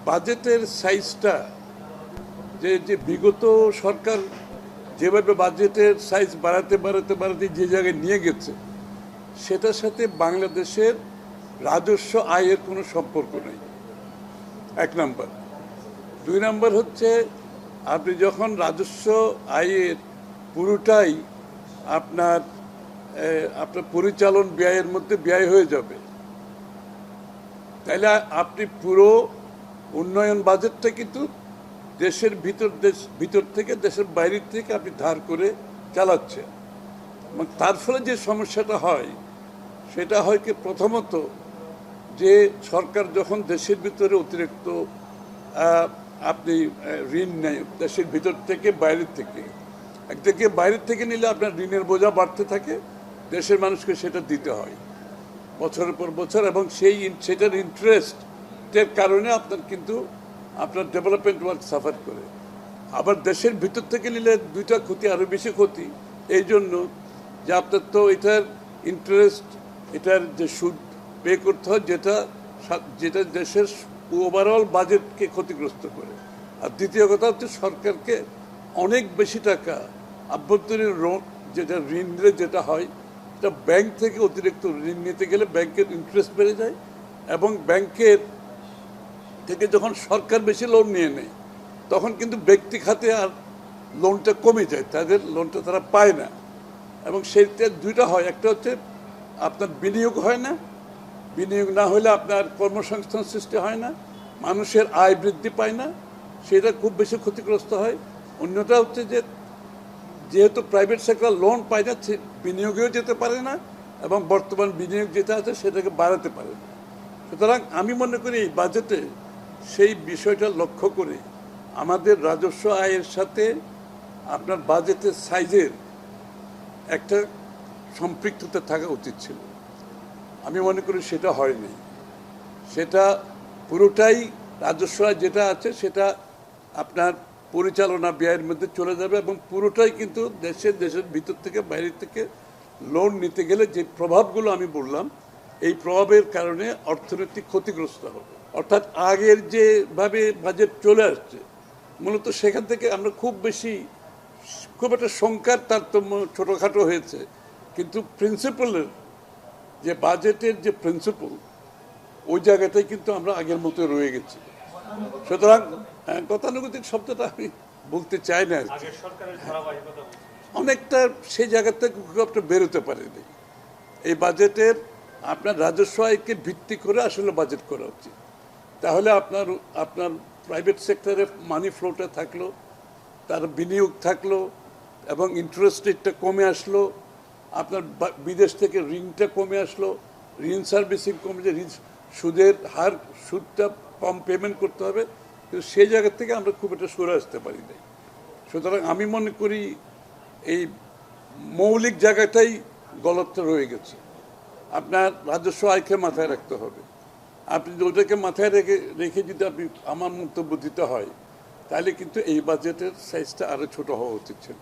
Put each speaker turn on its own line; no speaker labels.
বাজেটের সাইজটা যে বিগত সরকার যেভাবে বাজেটের সাইজ বাড়াতে বাড়াতে বাড়াতে যে জায়গায় নিয়ে গেছে, সেটার সাথে বাংলাদেশের রাজস্ব আয়ের কোনো সম্পর্ক নেই, এক নাম্বার। দুই নাম্বার হচ্ছে, আপনি যখন রাজস্ব আয়ের পুরোটাই আপনার পরিচালন ব্যয়ের মধ্যে ব্যয় হয়ে যাবে, তাহলে আপনি পুরো উন্নয়ন বাজেটটা কিন্তু দেশের ভিতর থেকে দেশের বাইরের থেকে আপনি ধার করে চালাচ্ছেন। এবং তার ফলে যে সমস্যাটা হয় সেটা হয় কি, প্রথমত যে সরকার যখন দেশের ভিতরে অতিরিক্ত আপনি ঋণ নেয় দেশের ভিতর থেকে বাইরের থেকে, একদিকে বাইরের থেকে নিলে আপনার ঋণের বোঝা বাড়তে থাকে, দেশের মানুষকে সেটা দিতে হয় বছরের পর বছর, এবং সেটার ইন্টারেস্টের কারণে আপনার ডেভেলপমেন্ট ওয়ার্ক সাফার করে। আবার দেশের ভিতর থেকে নিলে দুইটা ক্ষতি, আরও বেশি ক্ষতি, এই জন্য যে আপনার তো এটার ইন্টারেস্ট, এটার যে সুদ পে করতে হয়, যেটা দেশের ওভারঅল বাজেটকে ক্ষতিগ্রস্ত করে। আর দ্বিতীয় কথা হচ্ছে, সরকারকে অনেক বেশি টাকা আভ্যন্তরীণ যেটা ঋণ নিলে যেটা হয়, এটা ব্যাংক থেকে অতিরিক্ত ঋণ নিতে গেলে ব্যাংকের ইন্টারেস্ট বেড়ে যায়, এবং ব্যাংকের থেকে যখন সরকার বেশি লোন নিয়ে নেয় তখন কিন্তু ব্যক্তি খাতে আর লোনটা কমে যায়, তাদের লোনটা তারা পায় না। এবং সেইটা দুইটা হয়, একটা হচ্ছে আপনার বিনিয়োগ হয় না, বিনিয়োগ না হলে আপনার কর্মসংস্থান সৃষ্টি হয় না, মানুষের আয় বৃদ্ধি পায় না, সেটা খুব বেশি ক্ষতিগ্রস্ত হয়। অন্যটা হচ্ছে যে যেহেতু প্রাইভেট সেক্টর লোন পায় না, বিনিয়োগেও যেতে পারে না, এবং বর্তমান বিনিয়োগ যেটা আছে সেটাকে বাড়াতে পারে না। সুতরাং আমি মনে করি এই বাজেটে সেই বিষয়টা লক্ষ্য করে আমাদের রাজস্ব আয়ের সাথে আপনার বাজেটের সাইজের একটা সম্পৃক্ততা থাকা উচিত ছিল। আমি মনে করি সেটা হয়নি। সেটা পুরোটাই রাজস্ব আয় যেটা আছে সেটা আপনার পরিচালনা ব্যয়ের মধ্যে চলে যাবে, এবং পুরোটাই কিন্তু দেশের ভিতর থেকে বাইরে থেকে লোন নিতে গেলে যে প্রভাবগুলো আমি বললাম, এই প্রভাবের কারণে অর্থনৈতিক ক্ষতিগ্রস্ত হবে। অর্থাৎ আগের যেভাবে বাজেট চলে আসছে, মূলত সেখান থেকে আমরা খুব একটা সংখ্যার তারতম্য, ছোটোখাটো হয়েছে, কিন্তু প্রিন্সিপালের যে বাজেটের যে প্রিন্সিপাল, ওই জায়গাটাই কিন্তু আমরা আগের মতো রয়ে গেছি। সুতরাং গতানুগতিক শব্দটা আমি বলতে চাই না, অনেকটা সেই জায়গা থেকে খুব একটা বেরোতে পারেনি। এই বাজেটের আপনার রাজস্ব আয়কে ভিত্তি করে আসলে বাজেট করা উচিত, তাহলে আপনার প্রাইভেট সেক্টরে মানি ফ্লোটা থাকলো, তার বিনিয়োগ থাকলো, এবং ইন্টারেস্ট রেটটা কমে আসলো, আপনার বিদেশ থেকে ঋণটা কমে আসলো, ঋণ সার্ভিসিং কমে, যে সুদের হার, সুদটা কম পেমেন্ট করতে হবে, কিন্তু সেই জায়গা থেকে আমরা খুব একটা সরে আসতে পারি নাই। সুতরাং আমি মনে করি এই মৌলিক জায়গাটাই গলতটা রয়ে গেছে। আপনার রাজস্ব আয়কে মাথায় রাখতে হবে। আপনি ওটাকে মাথায় রেখে যদি আপনি আমার মন্তব্য দিতে হয়, তাহলে কিন্তু এই বাজেটের সাইজটা আরও ছোট হওয়া উচিত ছিল।